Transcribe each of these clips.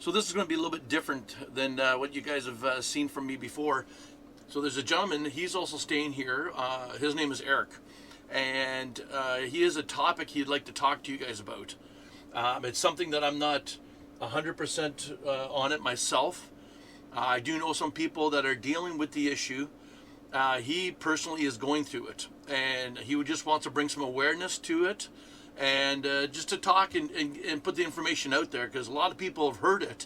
So this is going to be a little bit different than what you guys have seen from me before. So there's a gentleman, he's also staying here. His name is Eric. And he has a topic he'd like to talk to you guys about. It's something that I'm not 100% on it myself. I do know some people that are dealing with the issue. He personally is going through it, and he would just wants to bring some awareness to it, and just to talk and put the information out there because a lot of people have heard it,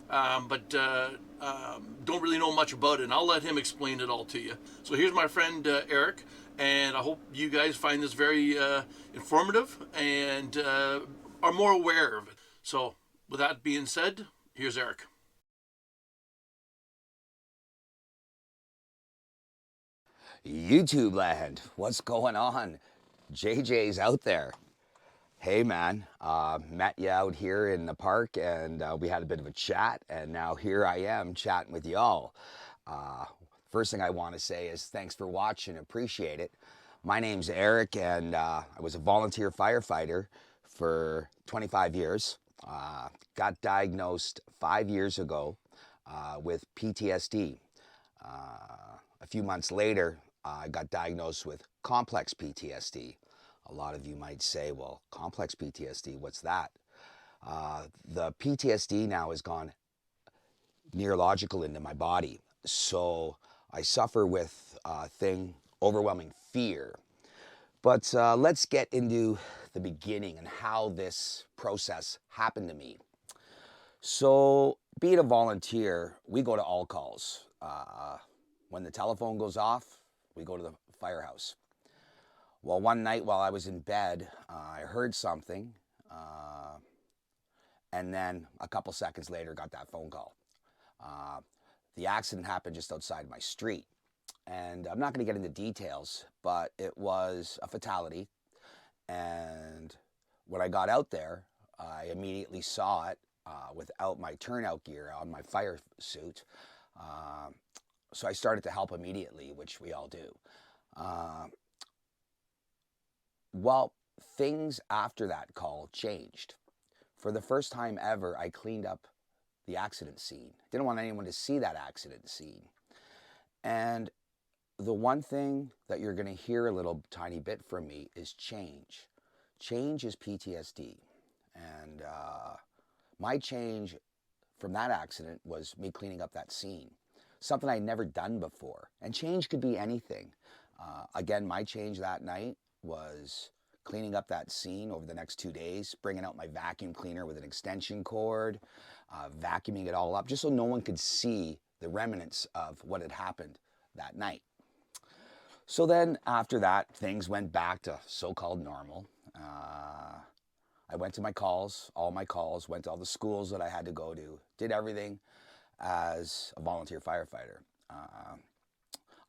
but don't really know much about it. And I'll let him explain it all to you. So here's my friend Eric, and I hope you guys find this very informative and are more aware of it. So with that being said, here's Eric. YouTube land, what's going on? JJ's out there. Hey man, met you out here in the park and we had a bit of a chat, and now here I am chatting with y'all. Uh, First thing I want to say is thanks for watching, appreciate it. My name's Eric, and I was a volunteer firefighter for 25 years. Got diagnosed 5 years ago with PTSD. A few months later, I got diagnosed with complex PTSD. A lot of you might say, well, complex PTSD, what's that? The PTSD now has gone neurological into my body. So I suffer with overwhelming fear. But let's get into the beginning and how this process happened to me. So, being a volunteer, we go to all calls. When the telephone goes off, we go to the firehouse. Well, one night while I was in bed, I heard something, and then a couple seconds later got that phone call. The accident happened just outside my street. And I'm not going to get into details, but it was a fatality. And when I got out there, I immediately saw it without my turnout gear on, my fire suit. So I started to help immediately, which we all do. Well, things after that call changed. For the first time ever, I cleaned up the accident scene. Didn't want anyone to see that accident scene. And the one thing that you're going to hear a little tiny bit from me is change. Change is PTSD. And my change from that accident was me cleaning up that scene. Something I'd never done before. And change could be anything. Again, my change that night was cleaning up that scene over the next 2 days, bringing out my vacuum cleaner with an extension cord, vacuuming it all up, just so no one could see the remnants of what had happened that night. So then after that, things went back to so-called normal. I went to my calls, all my calls, went to all the schools that I had to go to, did everything as a volunteer firefighter.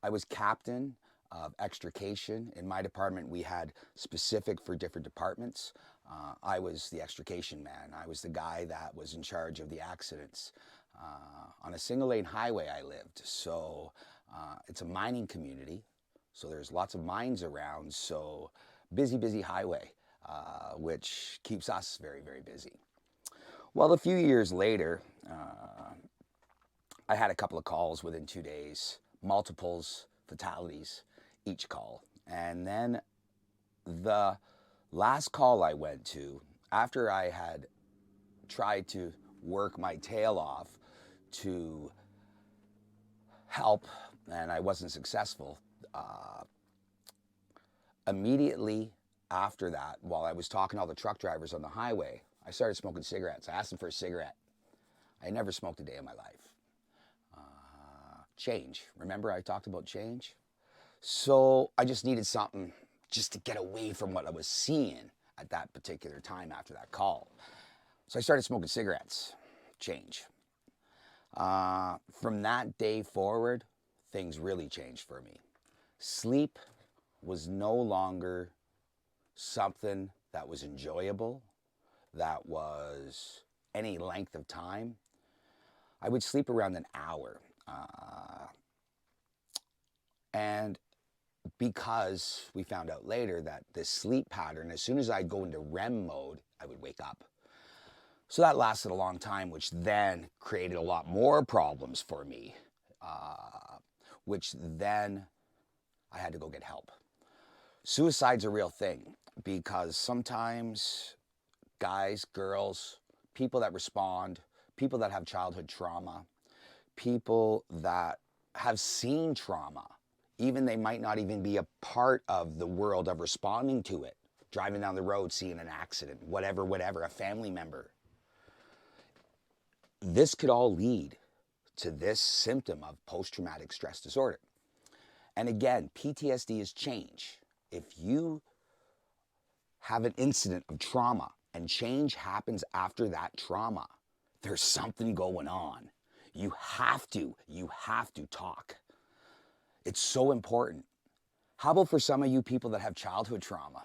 I was captain of extrication. In my department, we had specific for different departments. I was the extrication man. I was the guy that was in charge of the accidents. On a single lane highway I lived, so it's a mining community. So there's lots of mines around, so busy highway, which keeps us very, very busy. Well, a few years later, I had a couple of calls within 2 days, multiples, fatalities, each call. And then the last call I went to, after I had tried to work my tail off to help, and I wasn't successful, immediately after that, while I was talking to all the truck drivers on the highway, I started smoking cigarettes. I asked them for a cigarette. I never smoked a day in my life. Change. Remember I talked about change? So I just needed something just to get away from what I was seeing at that particular time after that call. So I started smoking cigarettes. Change. From that day forward, things really changed for me. Sleep was no longer something that was enjoyable, that was any length of time. I would sleep around an hour. And because we found out later that this sleep pattern, as soon as I'd go into REM mode, I would wake up. So that lasted a long time, which then created a lot more problems for me, which then I had to go get help. Suicide's a real thing because sometimes guys, girls, people that respond, people that have childhood trauma, people that have seen trauma, even they might not even be a part of the world of responding to it, driving down the road, seeing an accident, whatever, a family member. This could all lead to this symptom of post-traumatic stress disorder. And again, PTSD is change. If you have an incident of trauma and change happens after that trauma, there's something going on. You have to talk. It's so important. How about for some of you people that have childhood trauma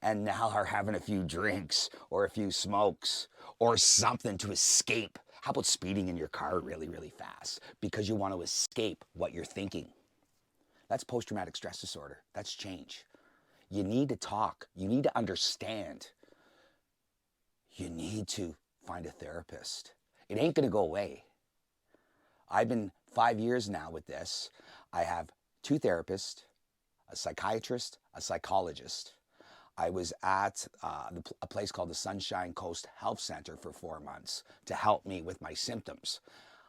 and now are having a few drinks or a few smokes or something to escape? How about speeding in your car really, really fast because you want to escape what you're thinking? That's post-traumatic stress disorder. That's change. You need to talk. You need to understand. You need to find a therapist. It ain't going to go away. I've been 5 years now with this. I have 2 therapists, a psychiatrist, a psychologist. I was at a place called the Sunshine Coast Health Center for 4 months to help me with my symptoms.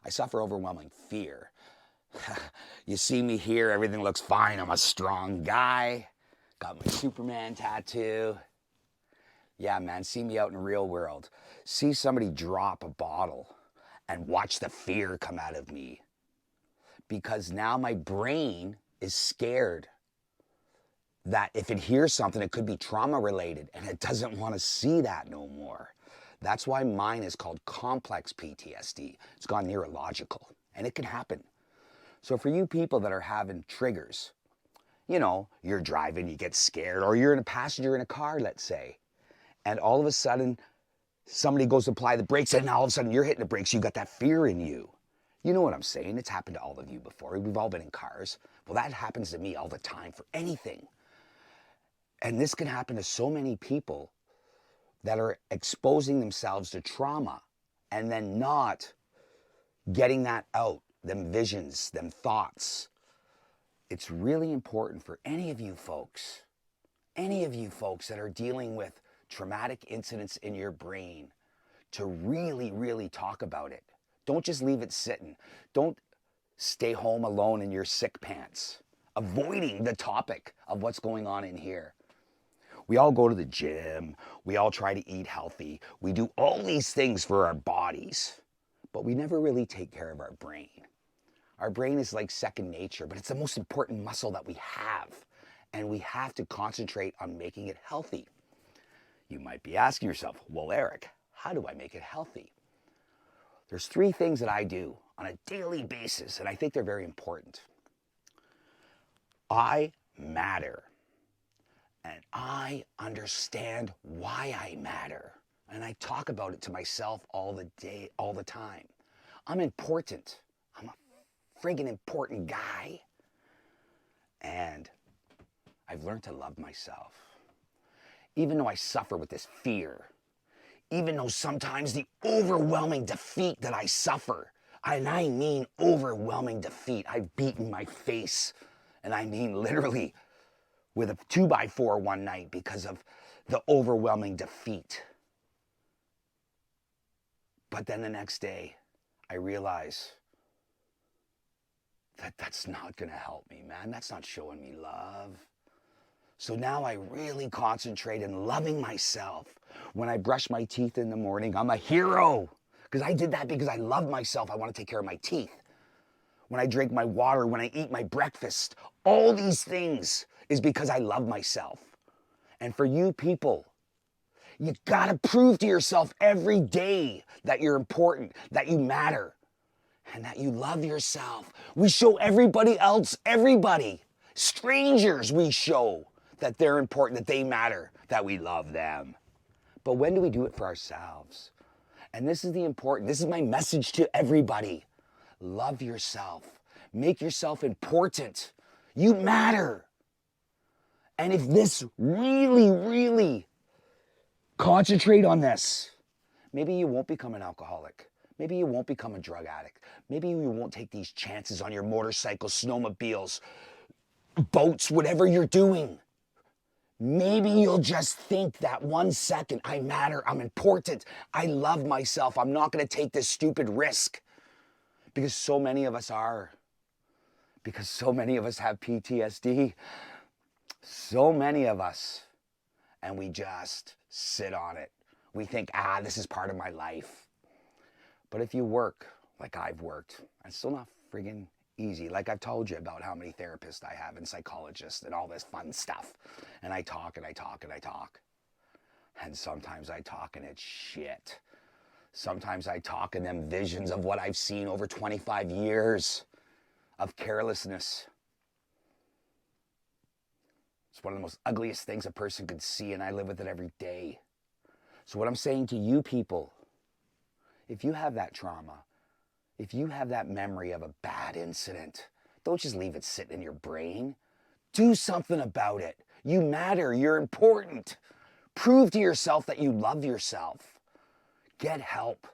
I suffer overwhelming fear. You see me here, everything looks fine. I'm a strong guy. Got my Superman tattoo. Yeah, man, see me out in the real world. See somebody drop a bottle and watch the fear come out of me. Because now my brain is scared that if it hears something, it could be trauma related, and it doesn't want to see that no more. That's why mine is called complex PTSD. It's gone neurological, and it can happen. So for you people that are having triggers, you know, you're driving, you get scared, or you're in a passenger in a car, let's say, and all of a sudden, somebody goes to apply the brakes, and all of a sudden you're hitting the brakes, you got that fear in you. You know what I'm saying? It's happened to all of you before. We've all been in cars. Well, that happens to me all the time for anything. And this can happen to so many people that are exposing themselves to trauma and then not getting that out, them visions, them thoughts. It's really important for any of you folks that are dealing with traumatic incidents in your brain to really, really talk about it. Don't just leave it sitting. Don't stay home alone in your sick pants, avoiding the topic of what's going on in here. We all go to the gym. We all try to eat healthy. We do all these things for our bodies, but we never really take care of our brain. Our brain is like second nature, but it's the most important muscle that we have, and we have to concentrate on making it healthy. You might be asking yourself, well, Erik, how do I make it healthy? There's 3 things that I do on a daily basis, and I think they're very important. I matter. And I understand why I matter. And I talk about it to myself all the time. I'm important. I'm a friggin' important guy. And I've learned to love myself. Even though I suffer with this fear, even though sometimes the overwhelming defeat that I suffer, and I mean overwhelming defeat, I've beaten my face, and I mean literally with a 2x4 one night because of the overwhelming defeat. But then the next day, I realize that that's not gonna help me, man. That's not showing me love. So now I really concentrate on loving myself. When I brush my teeth in the morning, I'm a hero. Because I did that because I love myself. I want to take care of my teeth. When I drink my water, when I eat my breakfast, all these things is because I love myself. And for you people, you gotta prove to yourself every day that you're important, that you matter, and that you love yourself. We show everybody else, strangers we show that they're important, that they matter, that we love them. But when do we do it for ourselves? And this is my message to everybody. Love yourself. Make yourself important. You matter. And if this really, really concentrate on this, Maybe you won't become an alcoholic. Maybe you won't become a drug addict. Maybe you won't take these chances on your motorcycles, snowmobiles, boats, whatever you're doing. Maybe you'll just think that 1 second, I matter, I'm important, I love myself, I'm not gonna take this stupid risk. Because so many of us are. Because so many of us have PTSD. So many of us. And we just sit on it. We think, this is part of my life. But if you work like I've worked, it's still not friggin' easy. Like I've told you about how many therapists I have and psychologists and all this fun stuff. And I talk and I talk and I talk. And sometimes I talk and it's shit. Sometimes I talk in them visions of what I've seen over 25 years of carelessness. It's one of the most ugliest things a person could see, and I live with it every day. So what I'm saying to you people, if you have that trauma, if you have that memory of a bad incident, don't just leave it sitting in your brain. Do something about it. You matter. You're important. Prove to yourself that you love yourself. Get help.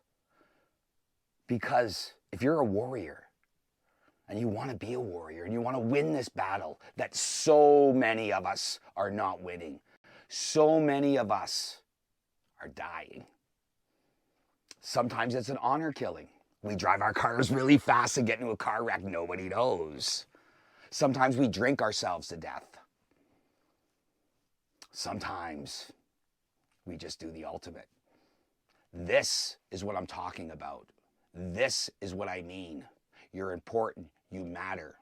Because if you're a warrior and you want to be a warrior and you want to win this battle that so many of us are not winning, so many of us are dying. Sometimes it's an honor killing. We drive our cars really fast and get into a car wreck nobody knows. Sometimes we drink ourselves to death. Sometimes we just do the ultimate. This is what I'm talking about. This is what I mean. You're important. You matter.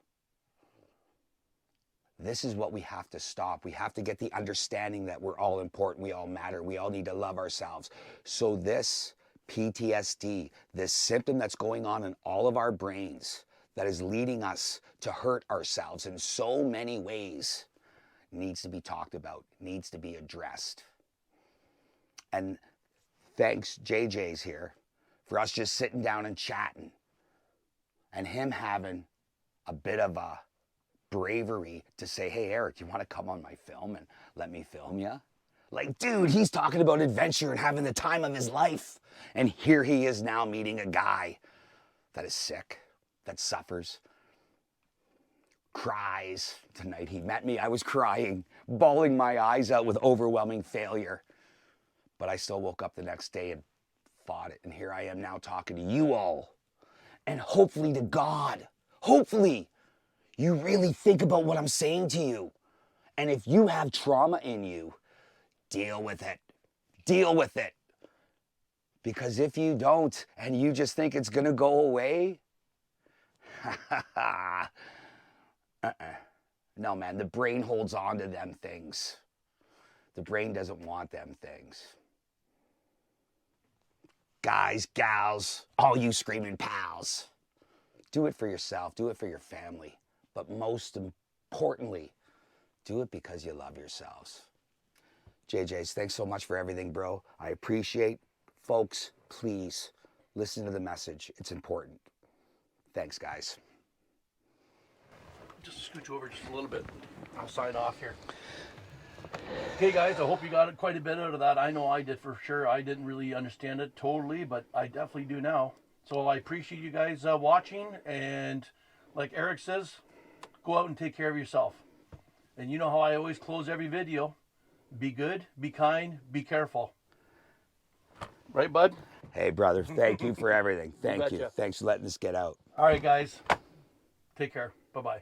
This is what we have to stop. We have to get the understanding that we're all important. We all matter. We all need to love ourselves. So this PTSD, this symptom that's going on in all of our brains that is leading us to hurt ourselves in so many ways, needs to be talked about, needs to be addressed. And thanks, JJ's here, for us just sitting down and chatting, and him having a bit of a bravery to say, hey, Eric, you want to come on my film and let me film you? Like, dude, he's talking about adventure and having the time of his life. And here he is now meeting a guy that is sick, that suffers, cries. Tonight he met me, I was crying, bawling my eyes out with overwhelming failure. But I still woke up the next day and fought it. And here I am now talking to you all. And hopefully to God, hopefully you really think about what I'm saying to you. And if you have trauma in you, deal with it. Deal with it. Because if you don't, and you just think it's gonna go away, no, man, the brain holds on to them things. The brain doesn't want them things. Guys, gals, all you screaming pals, do it for yourself, do it for your family. But most importantly, do it because you love yourselves. JJ's, thanks so much for everything, bro. I appreciate. Folks, please listen to the message. It's important. Thanks, guys. Just scooch over just a little bit. I'll sign off here. Okay, guys, I hope you got quite a bit out of that. I know I did for sure. I didn't really understand it totally, but I definitely do now. So I appreciate you guys watching. And like Eric says, go out and take care of yourself. And you know how I always close every video. Be good, be kind, be careful. Right, bud? Hey, brother, thank you for everything. Thank you. betcha. Thanks for letting this get out. All right, guys. Take care. Bye-bye.